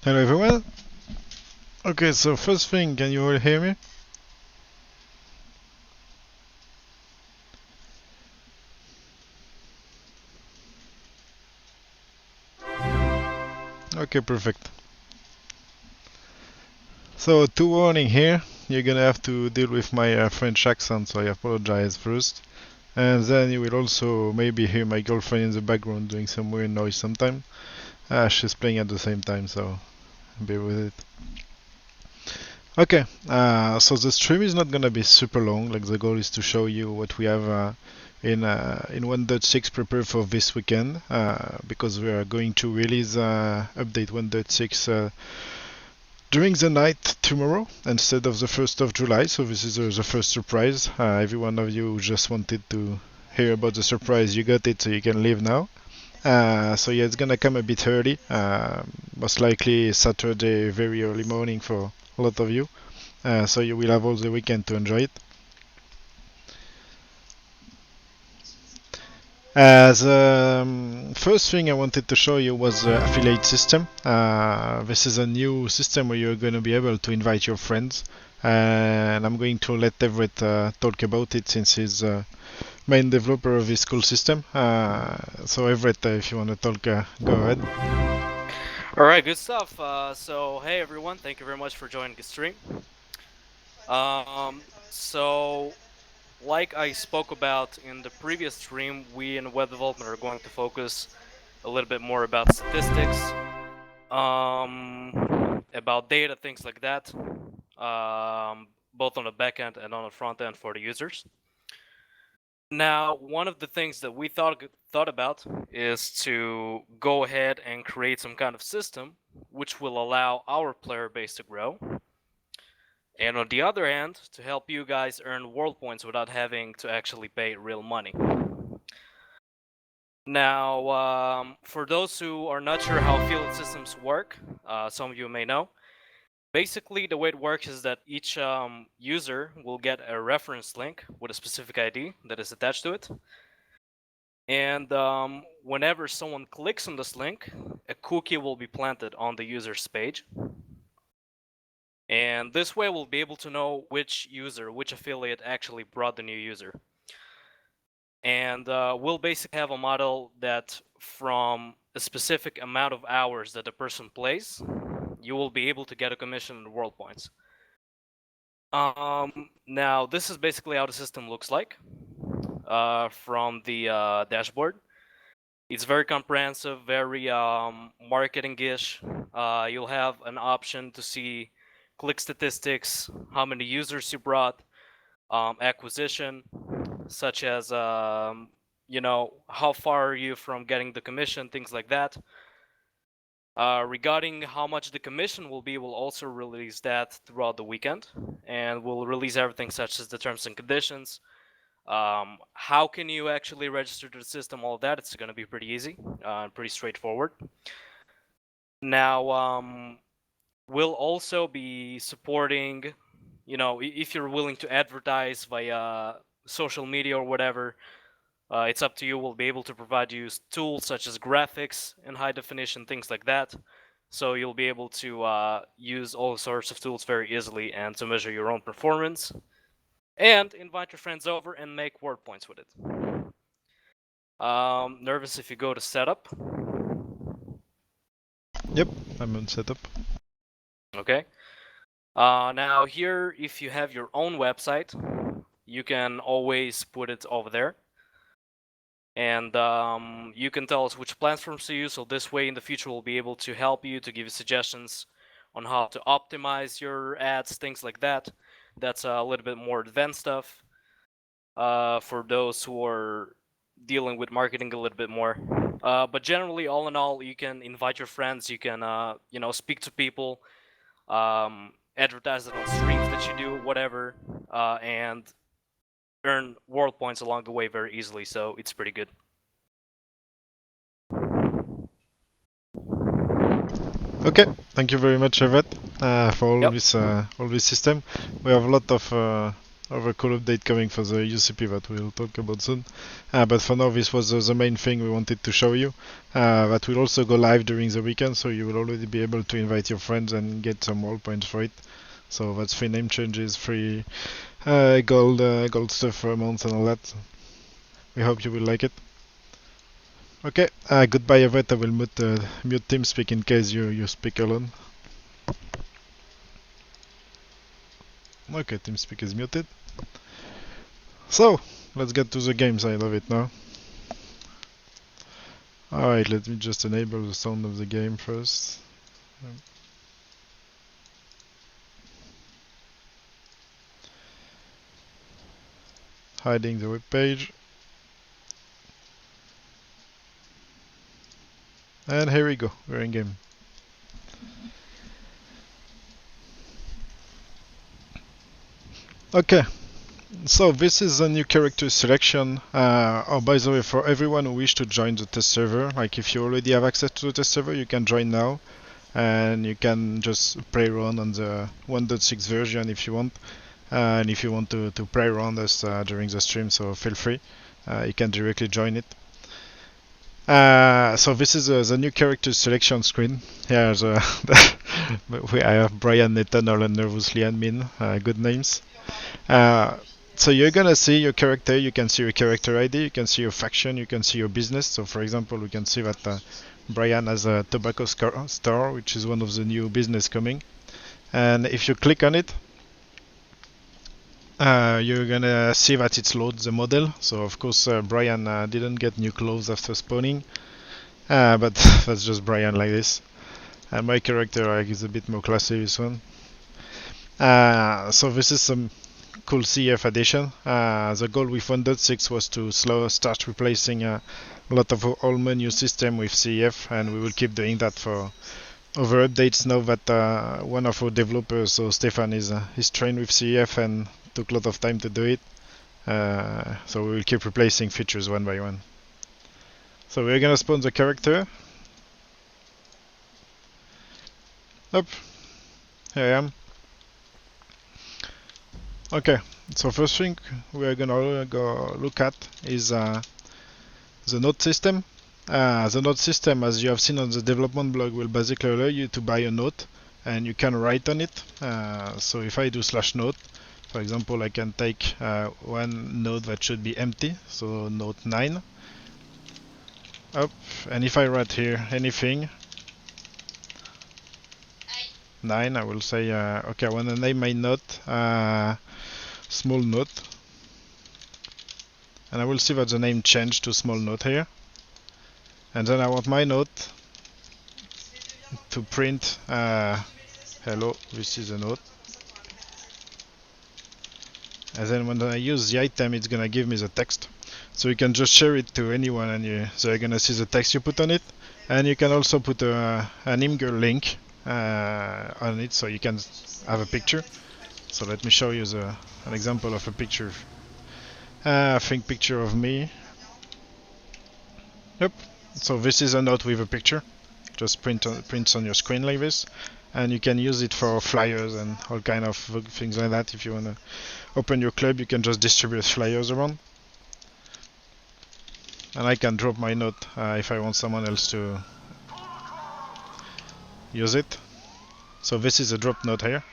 Hello everyone. Okay, so first thing, can you all hear me? Okay, perfect. So, two warning here. You're gonna have to deal with my French accent, so I apologize first. And then you will also maybe hear my girlfriend in the background doing some weird noise sometime. She's playing at the same time, so bear with it. Okay, so the stream is not gonna be super long. Like the goal is to show you what we have in 1.6 prepared for this weekend, because we are going to release update 1.6 during the night tomorrow instead of the 1st of July. So this is the first surprise. Every one of you just wanted to hear about the surprise. You got it, so you can leave now. So yeah, it's gonna come a bit early, most likely Saturday, very early morning for a lot of you. So you will have all the weekend to enjoy it. The first thing I wanted to show you was the affiliate system. This is a new system where you're going to be able to invite your friends, and I'm going to let Everett talk about it since he's main developer of this cool system. So Everett, if you want to talk, go ahead. All right, good stuff. So hey everyone, thank you very much for joining the stream. So like I spoke about in the previous stream, we in web development are going to focus a little bit more about statistics, about data, things like that, both on the back end and on the front end for the users. Now, one of the things that we thought about is to go ahead and create some kind of system which will allow our player base to grow. And on the other hand, to help you guys earn world points without having to actually pay real money. Now, for those who are not sure how affiliate systems work, some of you may know. Basically, the way it works is that each user will get a reference link with a specific ID that is attached to it. And whenever someone clicks on this link, a cookie will be planted on the user's page. And this way we'll be able to know which user, which affiliate actually brought the new user. And we'll basically have a model that from a specific amount of hours that the person plays, you will be able to get a commission in world points. Now, this is basically how the system looks like from the dashboard. It's very comprehensive, very marketing-ish. You'll have an option to see click statistics, how many users you brought, acquisition, such as how far are you from getting the commission, things like that. Regarding how much the commission will be, we'll also release that throughout the weekend, and we'll release everything such as the terms and conditions. How can you actually register to the system, all of that. It's going to be pretty easy, pretty straightforward. Now, we'll also be supporting, if you're willing to advertise via social media or whatever, it's up to you. We'll be able to provide you tools such as graphics and high definition, things like that. So you'll be able to use all sorts of tools very easily and to measure your own performance. And invite your friends over and make word points with it. Nervous if you go to setup. Yep, I'm on setup. Okay. Now here, if you have your own website, you can always put it over there. And you can tell us which platforms to use, so this way in the future we'll be able to help you, to give you suggestions on how to optimize your ads, things like that. That's a little bit more advanced stuff for those who are dealing with marketing a little bit more. But generally, all in all, you can invite your friends, you can speak to people, advertise it on streams that you do, whatever, and earn world points along the way very easily, so it's pretty good. Okay, thank you very much, Everett, for Yep. all this system. We have a lot of of a cool update coming for the UCP that we'll talk about soon. But for now, this was the main thing we wanted to show you. That will also go live during the weekend, so you will already be able to invite your friends and get some role points for it. So that's free name changes, free gold stuff for a month and all that. We hope you will like it. Okay, goodbye Everett. I will mute TeamSpeak in case you speak alone. Okay, TeamSpeak is muted. So, let's get to the game side of it now. Alright, let me just enable the sound of the game first. Hiding the web page. And here we go, we're in game. Okay, so this is a new character selection. Oh, by the way, for everyone who wish to join the test server, like if you already have access to the test server, you can join now. And you can just play around on the 1.6 version if you want. And if you want to play around us during the stream, so feel free. You can directly join it. So this is the new character selection screen. Here, I have Brian, Nathan, and Nervously Admin. Good names. So you're gonna see your character. You can see your character ID. You can see your faction. You can see your business. So for example, we can see that Brian has a tobacco store, which is one of the new business coming. And if you click on it, you're gonna see that it loads the model. So of course Brian didn't get new clothes after spawning, but that's just Brian like this. And my character is a bit more classy, this one. So this is some cool CF addition. The goal with 1.6 was to start replacing a lot of our old menu system with CF, and we will keep doing that for other updates now that one of our developers, so Stefan, is trained with CF and took a lot of time to do it. So we will keep replacing features one by one. So we're gonna spawn the character. Up. Here I am. Okay, so first thing we're gonna go look at is the node system. The node system, as you have seen on the development blog, will basically allow you to buy a node and you can write on it. So if I do /node, for example, I can take one node that should be empty, so node 9. Up, and if I write here anything 9, I will say okay, I want to name my node small node, and I will see that the name changed to small node here. And then I want my node to print hello, this is a node. And then when I use the item, it's gonna give me the text. So you can just share it to anyone, and so you're gonna see the text you put on it. And you can also put an Imgur link on it, so you can have a picture. So let me show you an example of a picture. I think picture of me. Yep. So this is a note with a picture. Just prints on your screen like this, and you can use it for flyers and all kind of things like that. If you wanna open your club, you can just distribute flyers around. And I can drop my note if I want someone else to use it. So this is a drop note here,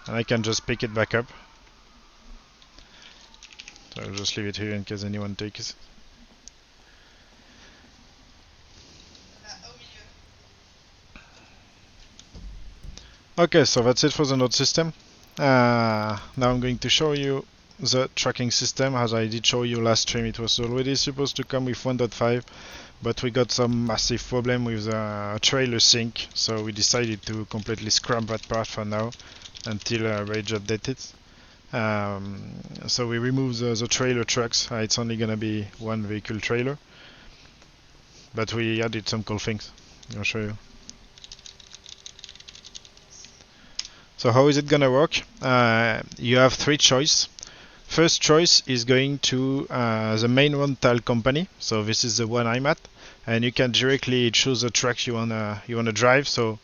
and I can just pick it back up. So I'll just leave it here in case anyone takes it. Okay, so that's it for the node system. Now I'm going to show you the tracking system. As I did show you last stream, it was already supposed to come with 1.5, but we got some massive problem with the trailer sync, so we decided to completely scrap that part for now until Rage updated. So we removed the trailer tracks. It's only gonna be one vehicle trailer, but we added some cool things. I'll show you. So how is it gonna work? You have three choices. First choice is going to the main rental company. So this is the one I'm at, and you can directly choose the track you wanna drive. So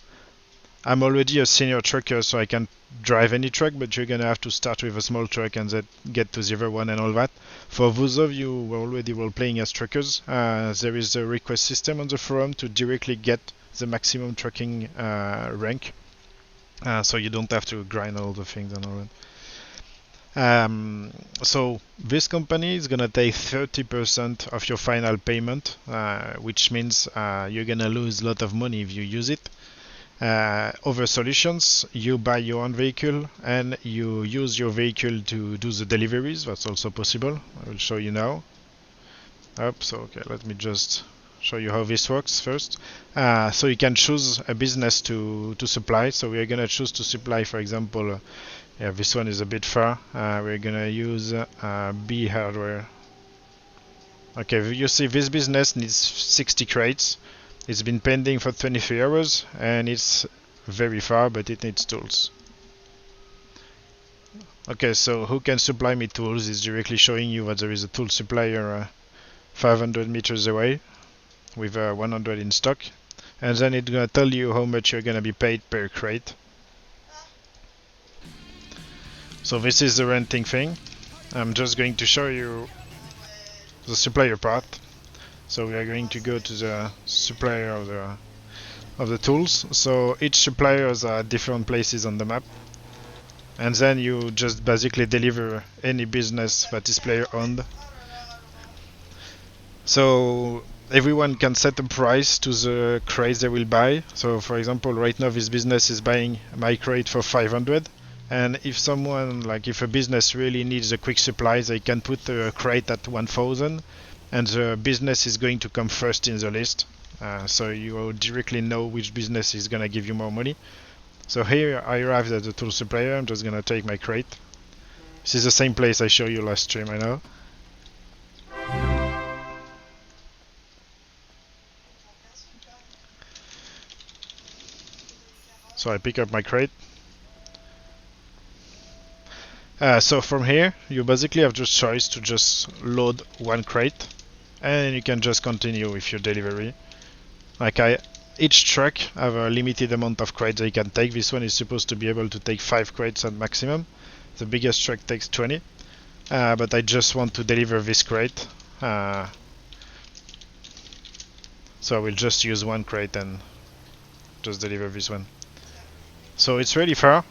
I'm already a senior trucker, so I can drive any truck, but you're gonna have to start with a small truck and then get to zero one and all that. For those of you who are already role playing as truckers, there is a request system on the forum to directly get the maximum trucking rank, so you don't have to grind all the things and all that. So this company is gonna take 30% of your final payment, which means you're gonna lose a lot of money if you use it. Other solutions, you buy your own vehicle and you use your vehicle to do the deliveries. That's also possible. I will show you now. Okay, let me just show you how this works first. So you can choose a business to supply. So we are gonna choose to supply, for example, yeah, this one is a bit far. We're gonna use B hardware. Okay, you see this business needs 60 crates. It's been pending for 23 hours and it's very far, but it needs tools. Okay, so who can supply me tools is directly showing you that there is a tool supplier 500 meters away with 100 in stock. And then it's gonna tell you how much you're gonna be paid per crate. So this is the renting thing. I'm just going to show you the supplier part. So we are going to go to the supplier of the tools. So each supplier is at different places on the map, and then you just basically deliver any business that is player owned. So everyone can set a price to the crates they will buy. So for example, right now this business is buying my crate for 500. And if someone, like if a business really needs a quick supply, they can put a crate at 1000 and the business is going to come first in the list. So you directly know which business is going to give you more money. So here I arrived at the tool supplier. I'm just going to take my crate. This is the same place I showed you last stream, I know. So I pick up my crate. So from here, you basically have just choice to just load one crate, and you can just continue with your delivery. Each truck have a limited amount of crates they can take. This one is supposed to be able to take 5 crates at maximum. The biggest truck takes 20, but I just want to deliver this crate. So I will just use one crate and just deliver this one. So it's really far.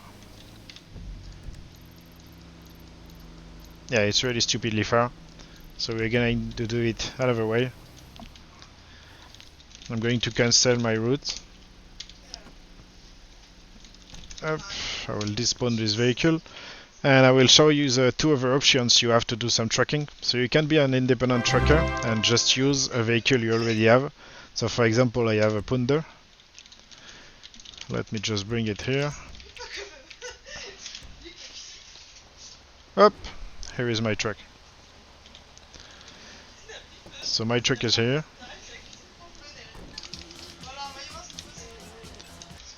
Yeah, it's really stupidly far. So we're going to do it another way. I'm going to cancel my route. I will despawn this vehicle. And I will show you the 2 other options you have to do some trucking. So you can be an independent trucker and just use a vehicle you already have. So for example, I have a Punder. Let me just bring it here. Up! Here is my truck. So my truck is here.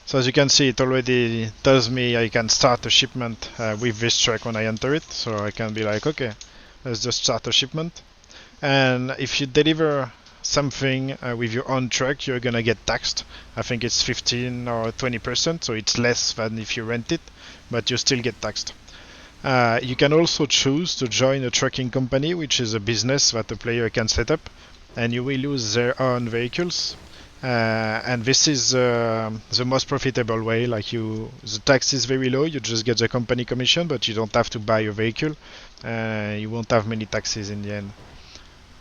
So as you can see, it already tells me I can start a shipment with this truck when I enter it. So I can be like, okay, let's just start a shipment. And if you deliver something with your own truck, you're gonna get taxed. I think it's 15 or 20%, so it's less than if you rent it, but you still get taxed. You can also choose to join a trucking company, which is a business that a player can set up, and you will use their own vehicles. And this is the most profitable way. The tax is very low. You just get the company commission, but you don't have to buy a vehicle. You won't have many taxes in the end.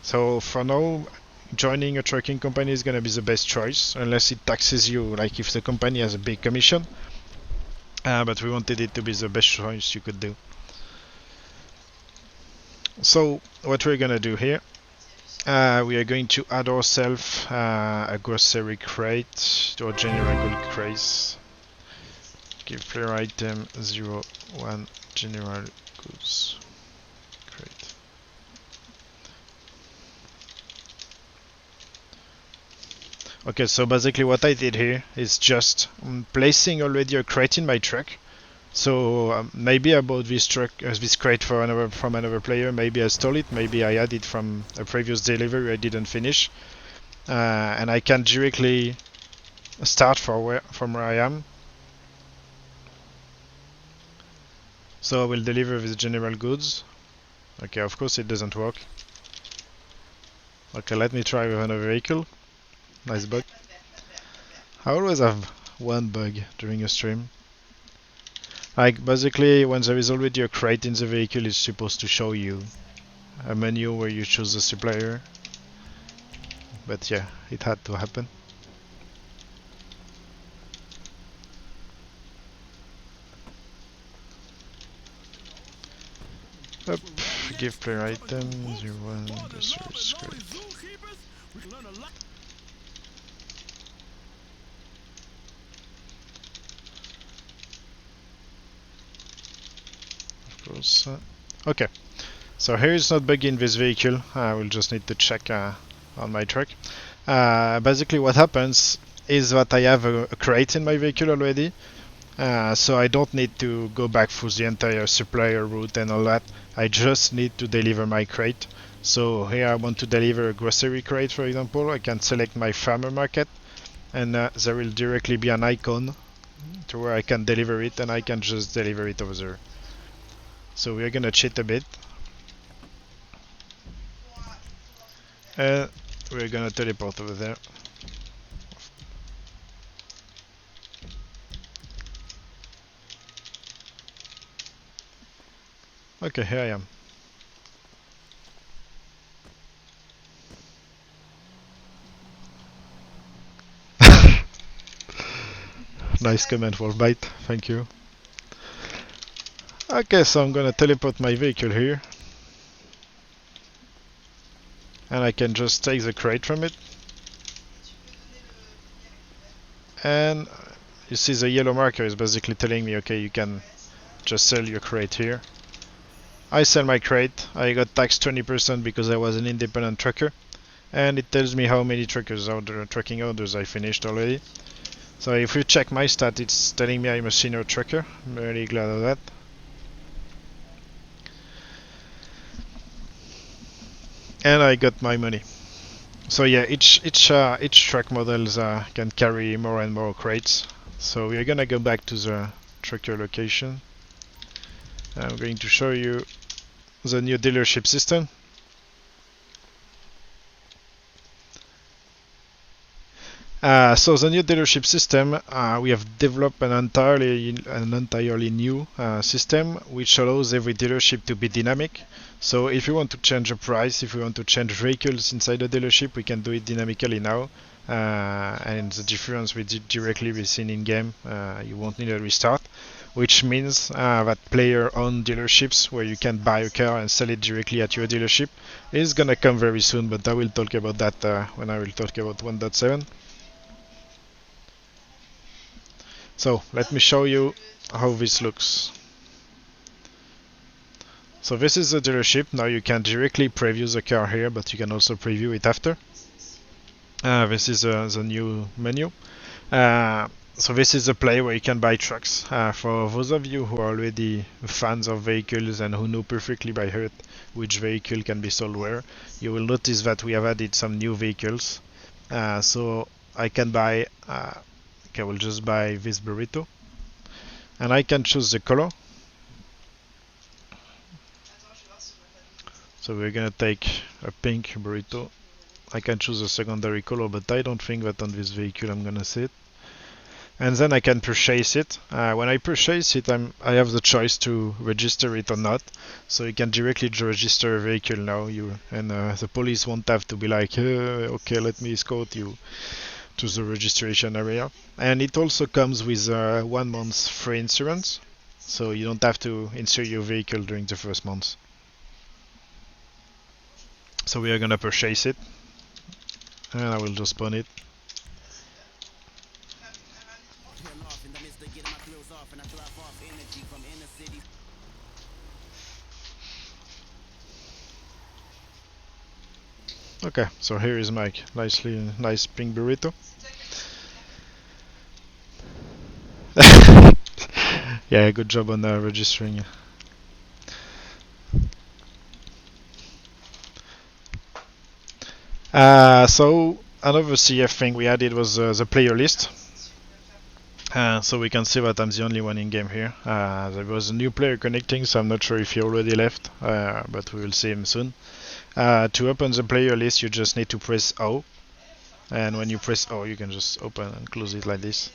So for now, joining a trucking company is gonna be the best choice, unless it taxes you, like if the company has a big commission. But we wanted it to be the best choice you could do. So what we're gonna do here, we are going to add ourselves a grocery crate or general good crates. Give player item 01 general goods crate. Okay, so basically what I did here is just placing already a crate in my truck. So maybe I bought this crate from another player. Maybe I stole it. Maybe I had it from a previous delivery I didn't finish, and I can directly start from where I am So I will deliver these general goods. Okay, of course it doesn't work. Okay, let me try with another vehicle. Nice bug. I always have one bug during a stream. Like, basically, when there is already a crate in the vehicle, it's supposed to show you a menu where you choose the supplier. But yeah, it had to happen. Up, give player items, you want the source crate. Of course. Okay, so here is not buggy in this vehicle. I will just need to check on my truck. Basically what happens is that I have a crate in my vehicle already, so I don't need to go back through the entire supplier route and all that. I just need to deliver my crate. So here I want to deliver a grocery crate, for example. I can select my farmer market, and there will directly be an icon to where I can deliver it, and I can just deliver it over there. So we're gonna cheat a bit, and we're gonna teleport over there. Okay, here I am. Nice comment, Wolfbite. Thank you. Okay, so I'm gonna teleport my vehicle here. And I can just take the crate from it. And you see the yellow marker is basically telling me, okay, you can just sell your crate here. I sell my crate. I got taxed 20% because I was an independent trucker. And it tells me how many trucking orders I finished already. So if you check my stat, it's telling me I'm a senior trucker. I'm really glad of that. And I got my money. So yeah, each truck models can carry more and more crates. So we're gonna go back to the trucker location. I'm going to show you the new dealership system. So the new dealership system, we have developed an entirely new system which allows every dealership to be dynamic. So if you want to change a price, if you want to change vehicles inside the dealership, we can do it dynamically now. And the difference we did directly be seen in game. You won't need a restart, which means that player-owned dealerships where you can buy a car and sell it directly at your dealership is gonna come very soon. But I will talk about that when I will talk about 1.7. So let me show you how this looks. So this is the dealership. Now you can directly preview the car here, but you can also preview it after. This is the new menu. So this is a play where you can buy trucks. For those of you who are already fans of vehicles and who know perfectly by heart which vehicle can be sold where, you will notice that we have added some new vehicles. So I can buy okay, I will just buy this burrito. And I can choose the color. So we're gonna take a pink burrito. I can choose a secondary color, but I don't think that on this vehicle I'm gonna see it. And then I can purchase it. When I purchase it, I have the choice to register it or not. So you can directly register a vehicle now. The police won't have to be like, okay, let me escort you to the registration area. And it also comes with 1 month free insurance, so you don't have to insure your vehicle during the first month. So we are gonna purchase it, and I will just spawn it. Okay, so here is my nice pink burrito. Yeah, good job on registering. So another CF thing we added was the player list. So we can see that I'm the only one in game here. There was a new player connecting, so I'm not sure if he already left, but we will see him soon. To open the player list, you just need to press O, and when you press O, you can just open and close it like this.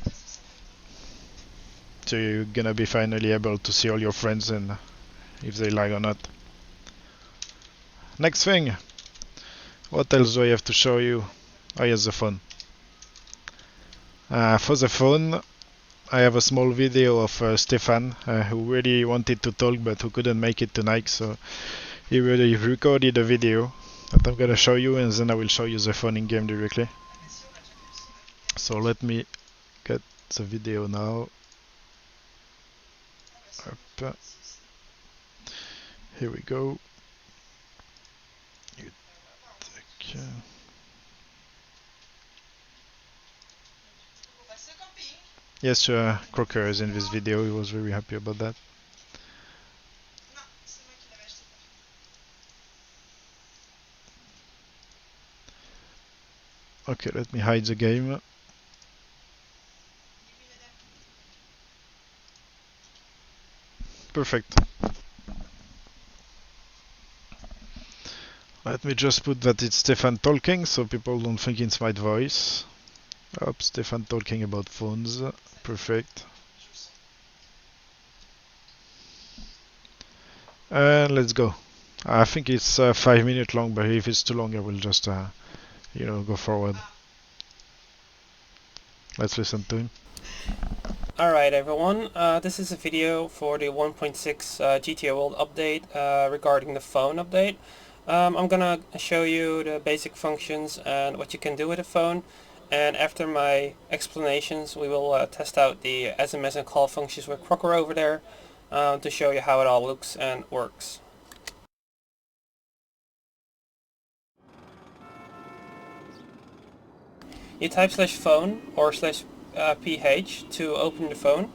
So you're gonna be finally able to see all your friends and if they lag or not. Next thing, what else do I have to show you? Oh yes, the phone. For the phone, I have a small video of Stefan, who really wanted to talk but who couldn't make it tonight, so he really recorded a video that I'm gonna show you, and then I will show you the phone in game directly. So let me get the video now. Up. Here we go. Yes, Crocker is in this video. He was very happy about that. Okay, let me hide the game. Perfect. Let me just put that it's Stefan talking so people don't think it's my voice. Up, Stefan talking about phones. Perfect. And let's go. I think it's 5 minutes long, but if it's too long, I will just, go forward. Let's listen to him. Alright everyone, this is a video for the 1.6 GTAW World update regarding the phone update. I'm gonna show you the basic functions and what you can do with the phone, and after my explanations we will test out the SMS and call functions with Crocker over there to show you how it all looks and works. You type /phone or /ph to open the phone.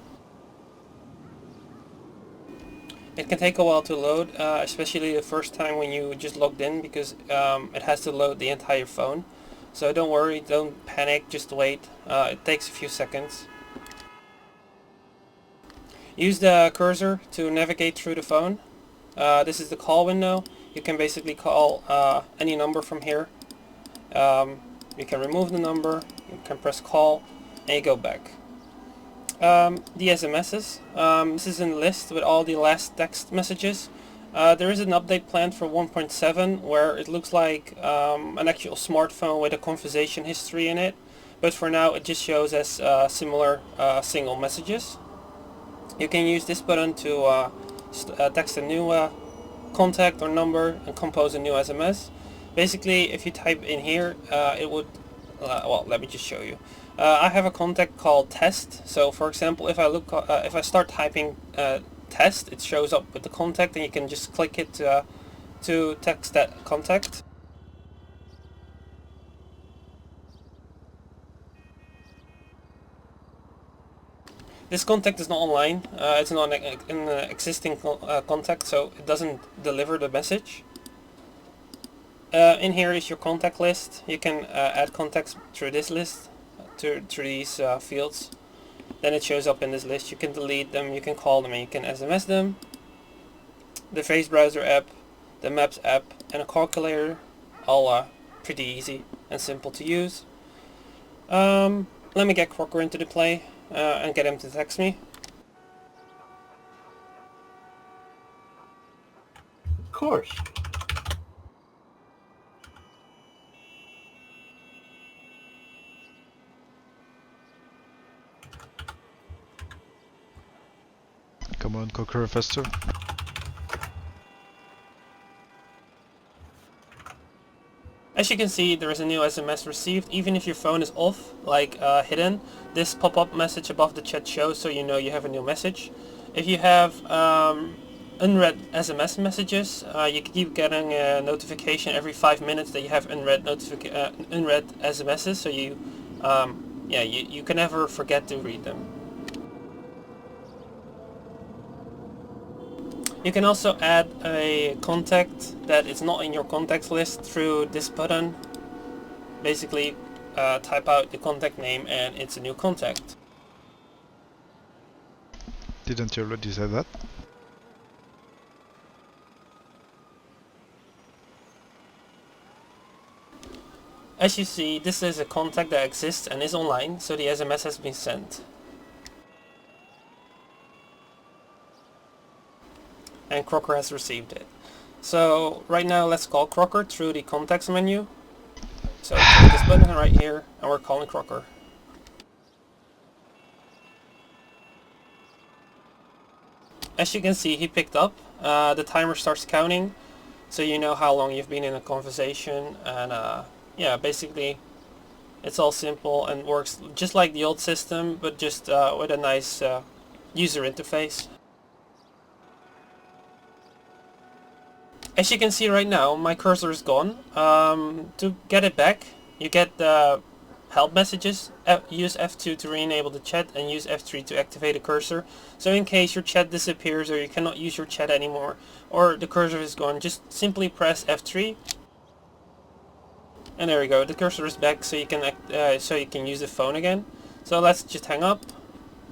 It can take a while to load, especially the first time when you just logged in, because it has to load the entire phone. So don't worry, don't panic, just wait. It takes a few seconds. Use the cursor to navigate through the phone. This is the call window. You can basically call any number from here. You can remove the number, you can press call, and you go back. The SMSs, this is in list with all the last text messages. There is an update planned for 1.7 where it looks like an actual smartphone with a conversation history in it, but for now it just shows as similar single messages. You can use this button to text a new contact or number and compose a new SMS. Basically, if you type in here, it would, well, let me just show you. I have a contact called test. So, for example, if I start typing test, it shows up with the contact, and you can just click it to text that contact. This contact is not online. It's not an existing contact, so it doesn't deliver the message. In here is your contact list. You can add contacts through this list, through these fields. Then it shows up in this list. You can delete them, you can call them, and you can SMS them. The Face Browser app, the Maps app, and a calculator, all pretty easy and simple to use. Let me get Crocker into the play and get him to text me. Of course. Come on, Crocker, faster. As you can see, there is a new SMS received. Even if your phone is off, like hidden, this pop-up message above the chat shows, so you know you have a new message. If you have unread SMS messages, you keep getting a notification every 5 minutes that you have unread SMSs, so you can never forget to read them. You can also add a contact that is not in your contacts list through this button. Basically, type out the contact name and it's a new contact. Didn't you already say that? As you see, this is a contact that exists and is online, so the SMS has been sent. And Crocker has received it. So right now let's call Crocker through the contacts menu. So click this button right here and we're calling Crocker. As you can see, he picked up. The timer starts counting, so you know how long you've been in a conversation, and yeah, basically it's all simple and works just like the old system, but just with a nice user interface. As you can see right now, my cursor is gone. To get it back, you get help messages. Use F2 to re-enable the chat and use F3 to activate the cursor. So in case your chat disappears or you cannot use your chat anymore or the cursor is gone, just simply press F3. And there we go, the cursor is back, so you can use the phone again. So let's just hang up,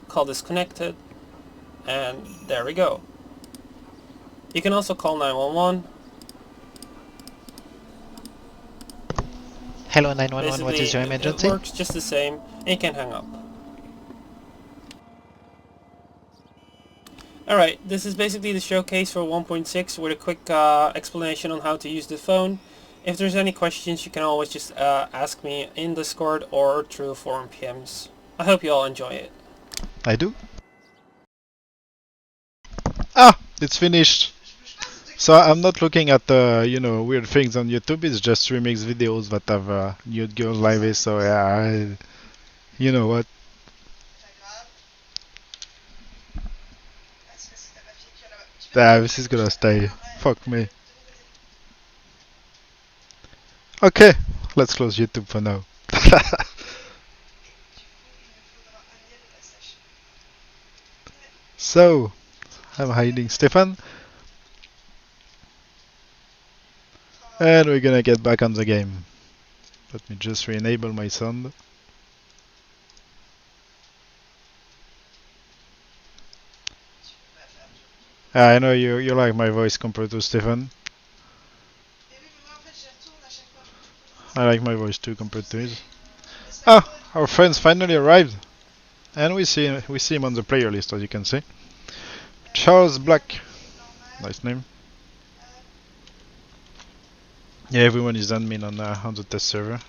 call disconnected, and there we go. You can also call 911. Hello 911, Basically, what is your emergency? It works just the same, and you can hang up. Alright, this is basically the showcase for 1.6 with a quick explanation on how to use the phone. If there's any questions, you can always just ask me in Discord or through forum PMs. I hope you all enjoy it. I do. Ah! It's finished! So I'm not looking at weird things on YouTube, it's just remix videos that have nude girls like this, so yeah, you know what. Yeah, this is gonna stay. Fuck me. Okay, let's close YouTube for now. So, I'm hiding Stefan. And we're gonna get back on the game. Let me just re-enable my sound. I know you like my voice compared to Stefan. I like my voice too compared to his. Ah, our friends finally arrived, and we see him on the player list, as you can see. Charles Black, nice name. Yeah, everyone is admin on the test server.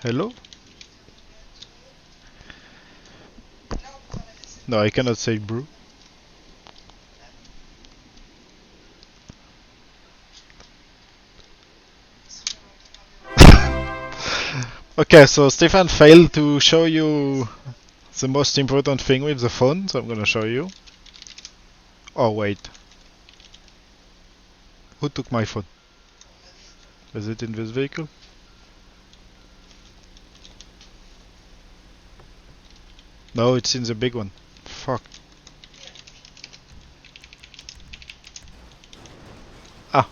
Hello? No, I cannot say brew. Okay, so Stefan failed to show you the most important thing with the phone, so I'm gonna show you. Oh wait. Who took my phone? Is it in this vehicle? No, it's in the big one. Fuck. Ah.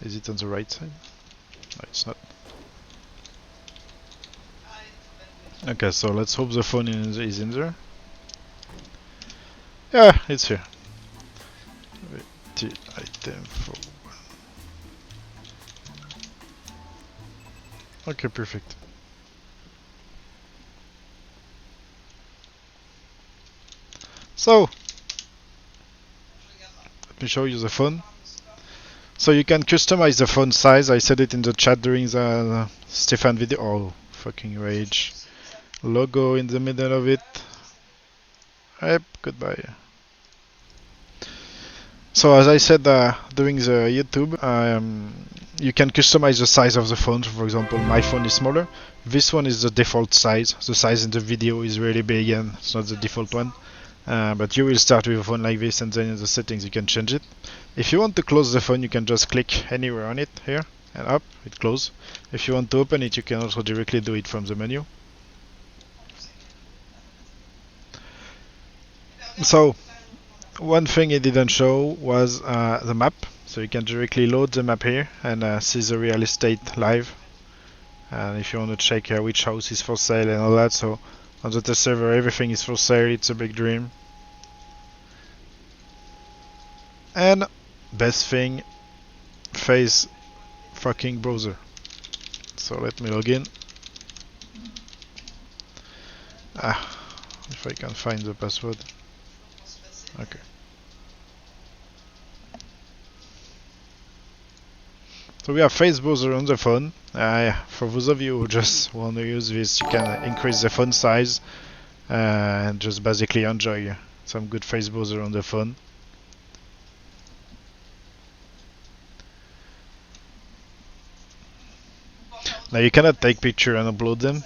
Is it on the right side? No, it's not. Okay, so let's hope the phone is in there. Yeah, it's here. Item 4. Okay, perfect. So, let me show you the phone. So you can customize the font size. I said it in the chat during the Stefan video. Oh, fucking rage. Logo in the middle of it. Yep, goodbye. So as I said during the YouTube, you can customize the size of the phone. For example, my phone is smaller. This one is the default size. The size in the video is really big and it's not the default one. But you will start with a phone like this, and then in the settings you can change it. If you want to close the phone, you can just click anywhere on it here and up, it closes. If you want to open it, you can also directly do it from the menu. So one thing it didn't show was the map. So you can directly load the map here and see the real estate live. and if you want to check which house is for sale and all that. So on the test server everything is for sale, it's a big dream. And best thing, face fucking browser. So let me log in. If I can find the password. Okay. So we have face browser on the phone. For those of you who just want to use this, you can increase the font size and just basically enjoy some good face browser on the phone. Now you cannot take picture and upload them.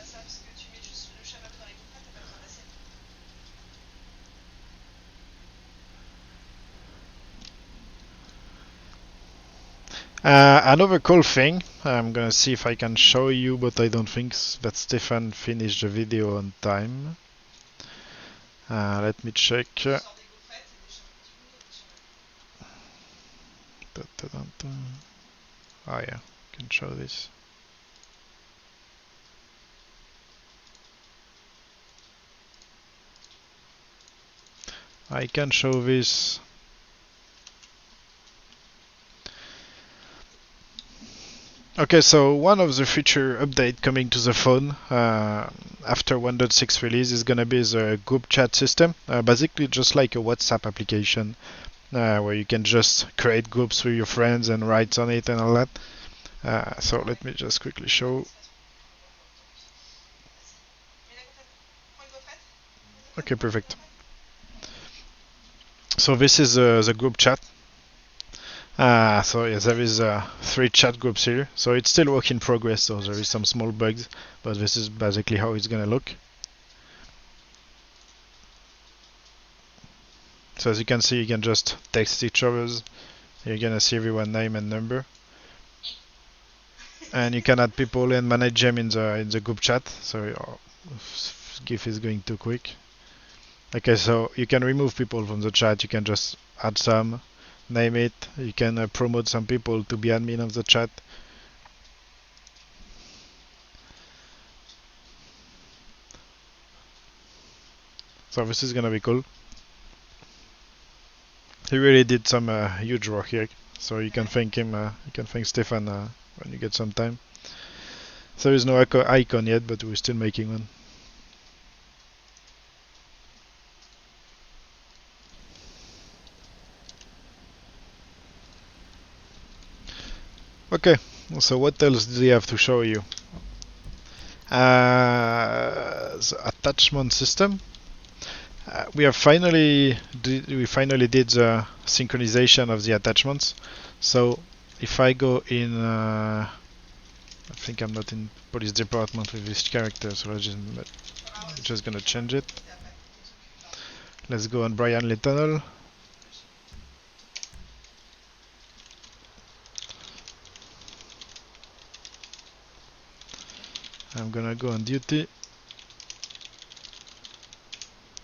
Another cool thing, I'm gonna see if I can show you, but I don't think that Stefan finished the video on time. Let me check. Oh yeah, I can show this. I can show this. Okay, so one of the future update coming to the phone after 1.6 release is gonna be the group chat system. Basically just like a WhatsApp application where you can just create groups with your friends and write on it and all that. So let me just quickly show. Okay, perfect. So this is the group chat. So yes, there is 3 chat groups here. So it's still work in progress, so there is some small bugs, but this is basically how it's gonna look. So as you can see, you can just text each other's. You're gonna see everyone's name and number, and you can add people and manage them in the group chat. So GIF is going too quick. Okay, so you can remove people from the chat. You can just add some. Name it. You can promote some people to be admin of the chat. So this is gonna be cool. He really did some huge work here. So you can thank him. You can thank Stefan when you get some time. So there is no icon yet, but we're still making one. Okay, so what else do we have to show you? The attachment system. We finally did the synchronization of the attachments. So if I go in, I think I'm not in police department with this character, so I'm just gonna change it. Let's go on Brian Lee Tunnel. I'm gonna go on duty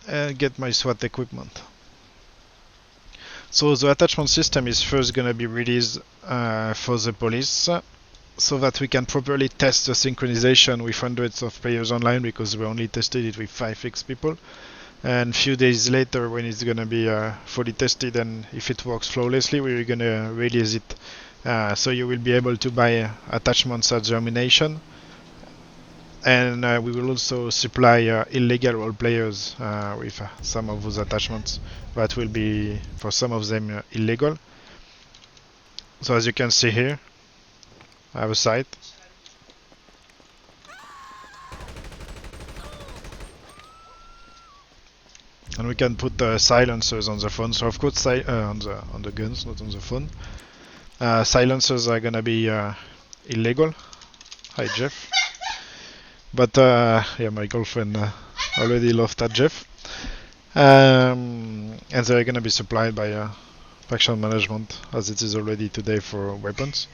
and get my SWAT equipment. So the attachment system is first gonna be released for the police, so that we can properly test the synchronization with hundreds of players online, because we only tested it with 5x people. And a few days later, when it's gonna be fully tested and if it works flawlessly, we're gonna release it. So you will be able to buy attachments at Germination. And we will also supply illegal role players with some of those attachments that will be, for some of them, illegal. So as you can see here, I have a site. And we can put silencers on the phone. So of course on the guns, not on the phone. Silencers are gonna be illegal. Hi Jeff. But yeah, my girlfriend already laughed at Jeff. And they're gonna be supplied by faction management, as it is already today for weapons.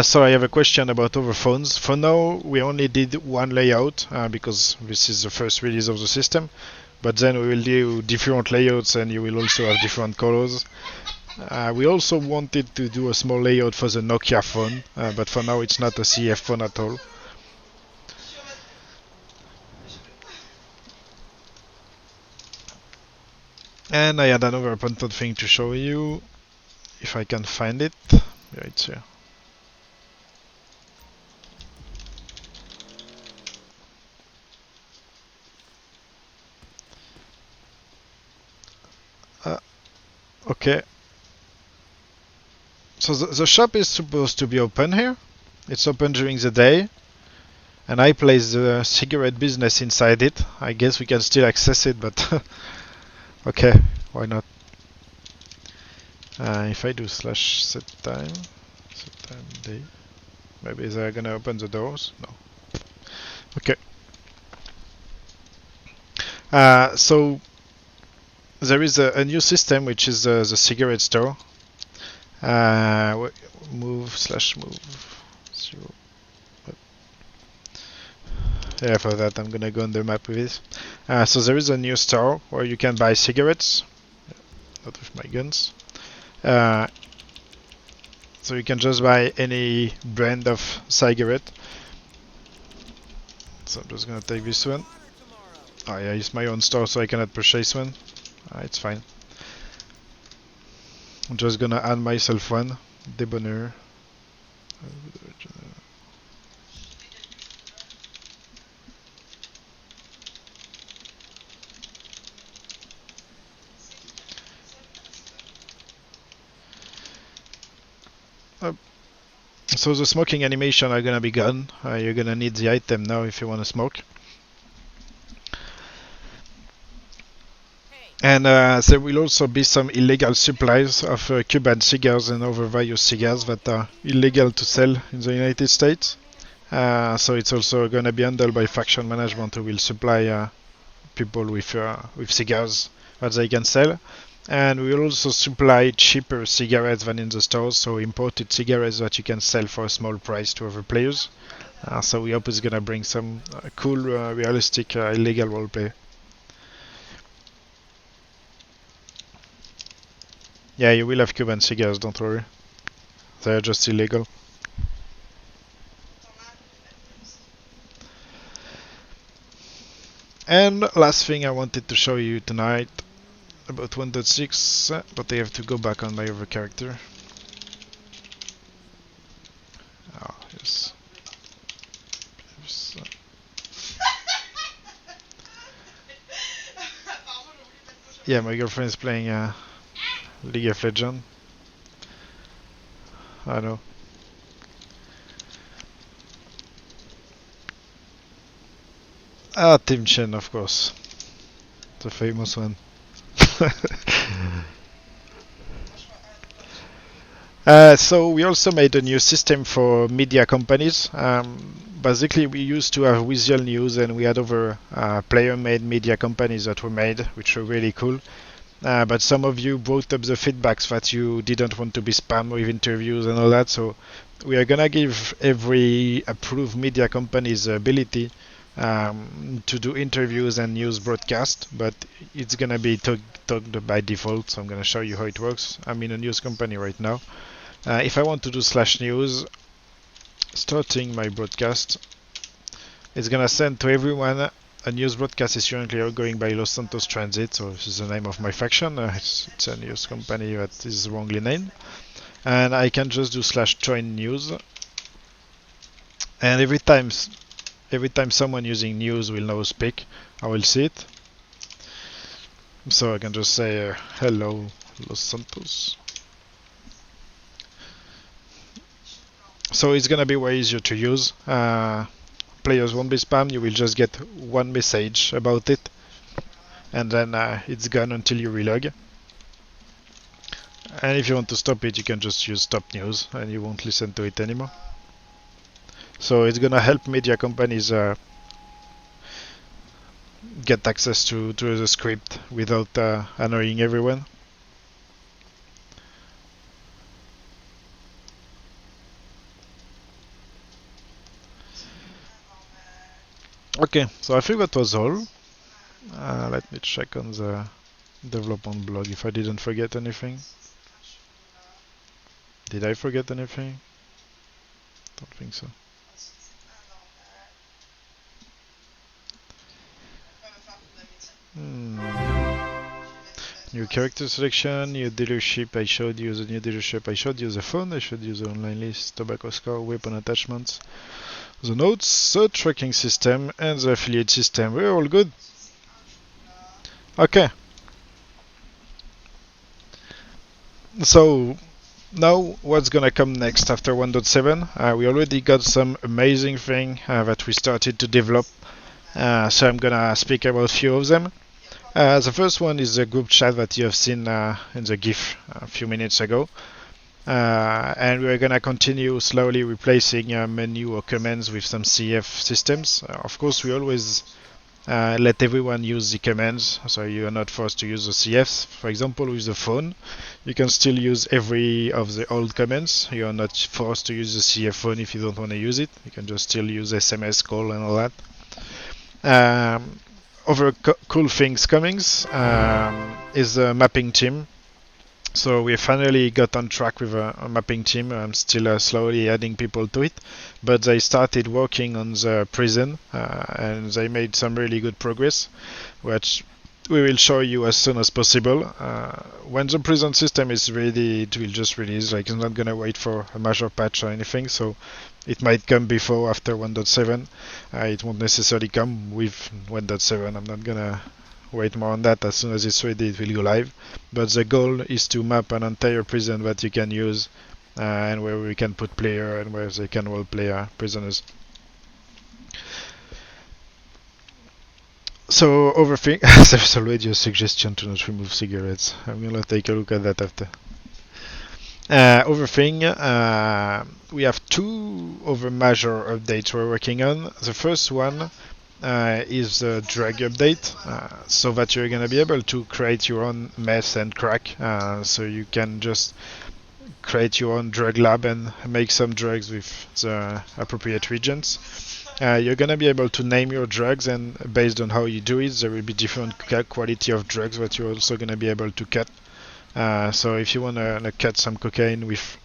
So I have a question about other phones. For now, we only did one layout because this is the first release of the system. But then we will do different layouts, and you will also have different colors. We also wanted to do a small layout for the Nokia phone, but for now it's not a CF phone at all. And I had another important thing to show you, if I can find it. Yeah, it's here. Okay. So the shop is supposed to be open here. It's open during the day. And I place the cigarette business inside it. I guess we can still access it, but okay, why not? If I do slash set time day, maybe they're gonna open the doors? No. Okay. So there is a new system which is the cigarette store. Move slash move 0. Yeah, for that I'm gonna go on the map with this. So there is a new store where you can buy cigarettes. Not with my guns. So you can just buy any brand of cigarette. So I'm just gonna take this one. Oh yeah, it's my own store, so I cannot purchase one. It's fine. I'm just gonna add myself one. Debonair. So the smoking animation are gonna be gone. You're gonna need the item now if you wanna smoke. And there will also be some illegal supplies of Cuban cigars and other various cigars that are illegal to sell in the United States. So it's also gonna be handled by faction management, who will supply people with cigars that they can sell. And we will also supply cheaper cigarettes than in the stores, so imported cigarettes that you can sell for a small price to other players. So we hope it's gonna bring some cool, realistic, illegal roleplay. Yeah, you will have Cuban cigars, don't worry. They're just illegal. And last thing I wanted to show you tonight about 1.6, but I have to go back on my other character. Oh, yes. Yeah, my girlfriend is playing League of Legends. I know. Team Chen, of course. The famous one. So we also made a new system for media companies. Basically, we used to have Visual News, and we had other player-made media companies that were made, which were really cool. But some of you brought up the feedbacks that you didn't want to be spammed with interviews and all that. So we are gonna give every approved media company the ability to do interviews and news broadcast, but it's gonna be tugged by default. So I'm gonna show you how it works. I'm in a news company right now. If I want to do slash news, starting my broadcast, it's gonna send to everyone. A news broadcast is currently going by Los Santos Transit, so this is the name of my faction. It's a news company that is wrongly named. And I can just do slash join news. And every time someone using news will now speak, I will see it. So I can just say hello Los Santos. So it's gonna be way easier to use. Players won't be spammed, you will just get one message about it, and then it's gone until you relog. And if you want to stop it, you can just use stop news and you won't listen to it anymore. So it's gonna help media companies get access to the script without annoying everyone. Okay, so I think that was all. Let me check on the development blog if I didn't forget anything. Did I forget anything? Don't think so. New character selection, new dealership, I showed you the new dealership, I showed you the phone, I showed you the online list, tobacco score, weapon attachments, the notes, the tracking system, and the affiliate system. We're all good. Okay. So, now what's gonna come next after 1.7? We already got some amazing thing that we started to develop. So I'm gonna speak about a few of them. The first one is the group chat that you have seen in the GIF a few minutes ago. And we're gonna continue slowly replacing menu or commands with some CF systems. Of course, we always let everyone use the commands, so you are not forced to use the CFs. For example, with the phone, you can still use every of the old commands. You are not forced to use the CF phone if you don't want to use it. You can just still use SMS call and all that. Other cool things coming is the mapping team. So we finally got on track with a mapping team. I'm still slowly adding people to it, but they started working on the prison and they made some really good progress, which we will show you as soon as possible. When the prison system is ready, it will just release. Like, it's not gonna wait for a major patch or anything, so it might come before, after 1.7. It won't necessarily come with 1.7. I'm not gonna wait more on that. As soon as it's ready, it will go live. But the goal is to map an entire prison that you can use, and where we can put player and where they can role play prisoners. So overthink. There's already a suggestion to not remove cigarettes. I'm gonna take a look at that after. Overthink. We have two other major updates we're working on. The first one is the drug update, so that you're gonna be able to create your own meth and crack. So you can just create your own drug lab and make some drugs with the appropriate regions. You're gonna be able to name your drugs, and based on how you do it, there will be different quality of drugs that you're also gonna be able to cut. So if you wanna cut some cocaine with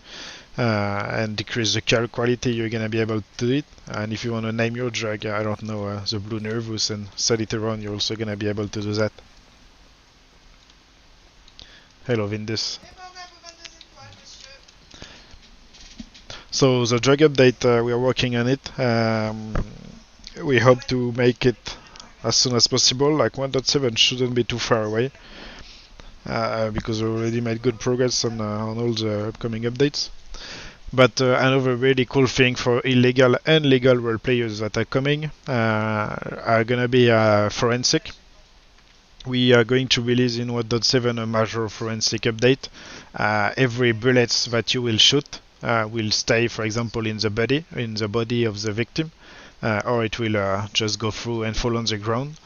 and decrease the cal quality, you're gonna be able to do it. And if you wanna name your drug, I don't know, the blue nervous, and sell it around, you're also gonna be able to do that. Hello, Vindus. So the drug update, we are working on it. We hope to make it as soon as possible. Like 1.7 shouldn't be too far away, because we already made good progress on all the upcoming updates. But another really cool thing for illegal and legal role players that are coming are gonna be forensic. We are going to release in 1.7 a major forensic update. Every bullets that you will shoot will stay, for example, in the body of the victim, or it will just go through and fall on the ground.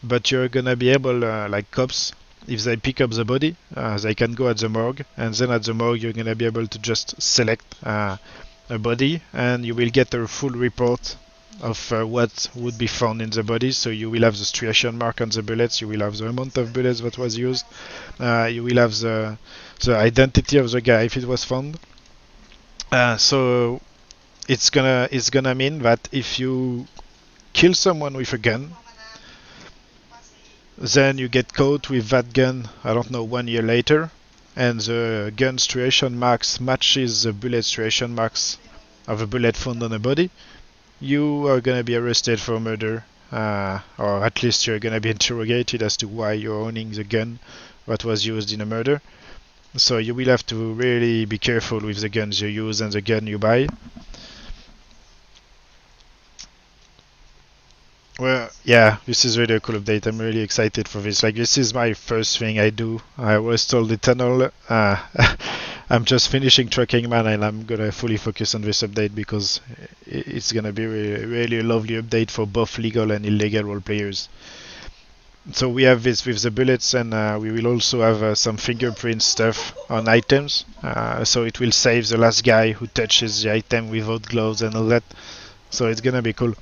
But you're gonna be able, like cops, if they pick up the body, they can go at the morgue, and then at the morgue you're gonna be able to just select a body, and you will get a full report of what would be found in the body. So you will have the striation mark on the bullets, you will have the amount of bullets that was used, you will have the identity of the guy if it was found. So it's gonna mean that if you kill someone with a gun, then you get caught with that gun, I don't know, 1 year later, and the gun striation marks matches the bullet striation marks of a bullet found on a body, you are gonna be arrested for murder, or at least you're gonna be interrogated as to why you're owning the gun that was used in a murder. So you will have to really be careful with the guns you use and the gun you buy. Well, yeah, this is really a cool update. I'm really excited for this. Like, this is my first thing I do. I was told Eternal. I'm just finishing Tracking Man, and I'm gonna fully focus on this update because it's gonna be really a lovely update for both legal and illegal role players. So we have this with the bullets, and we will also have some fingerprint stuff on items. So it will save the last guy who touches the item without gloves and all that. So it's gonna be cool.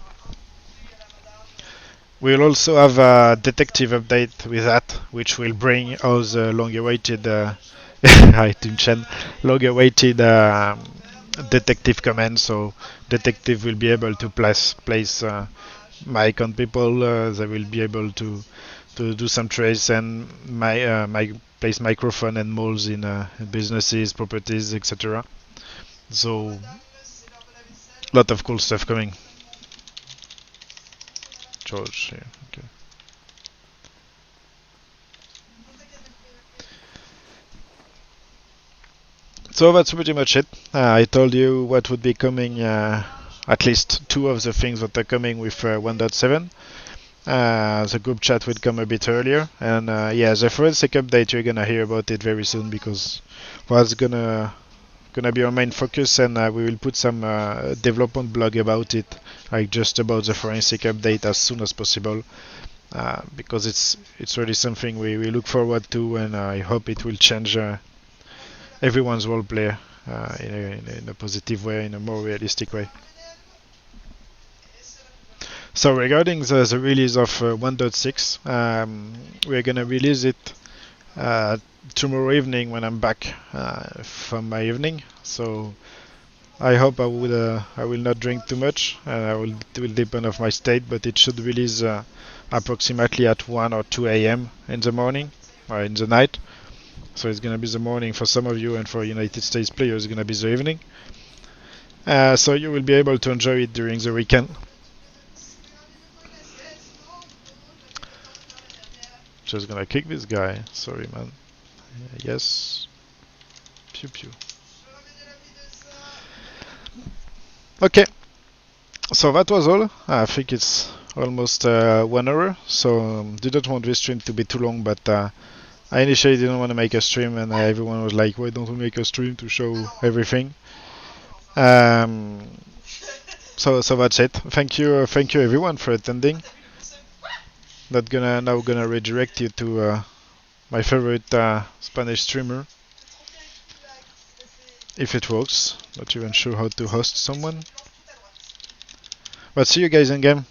We'll also have a detective update with that, which will bring all the long-awaited Hi, Tim Chen. Long-awaited detective command, so detective will be able to place mic on people. They will be able to do some trace and place microphone and malls in businesses, properties, etc. So lot of cool stuff coming. George, yeah, okay. So that's pretty much it. I told you what would be coming, at least two of the things that are coming with 1.7. The group chat will come a bit earlier, and yeah, the forensic update, you're gonna hear about it very soon, because that's gonna be our main focus, and we will put some development blog about it, like just about the forensic update as soon as possible, because it's really something we look forward to, and I hope it will change everyone's roleplay in a positive way, in a more realistic way. So regarding the release of 1.6, we're gonna release it tomorrow evening when I'm back from my evening. So I hope I will not drink too much, and it will depend on my state, but it should release approximately at 1 or 2 a.m. in the morning or in the night. So it's gonna be the morning for some of you, and for United States players, it's gonna be the evening. So you will be able to enjoy it during the weekend. Just gonna kick this guy. Sorry, man. Yes. Pew pew. Okay. So that was all. I think it's almost 1 hour. So didn't want this stream to be too long, but I initially didn't want to make a stream, and everyone was like, "Why don't we make a stream to show everything?" Um, so that's it. Thank you everyone for attending. Now gonna redirect you to my favorite Spanish streamer, if it works. Not even sure how to host someone. But see you guys in game.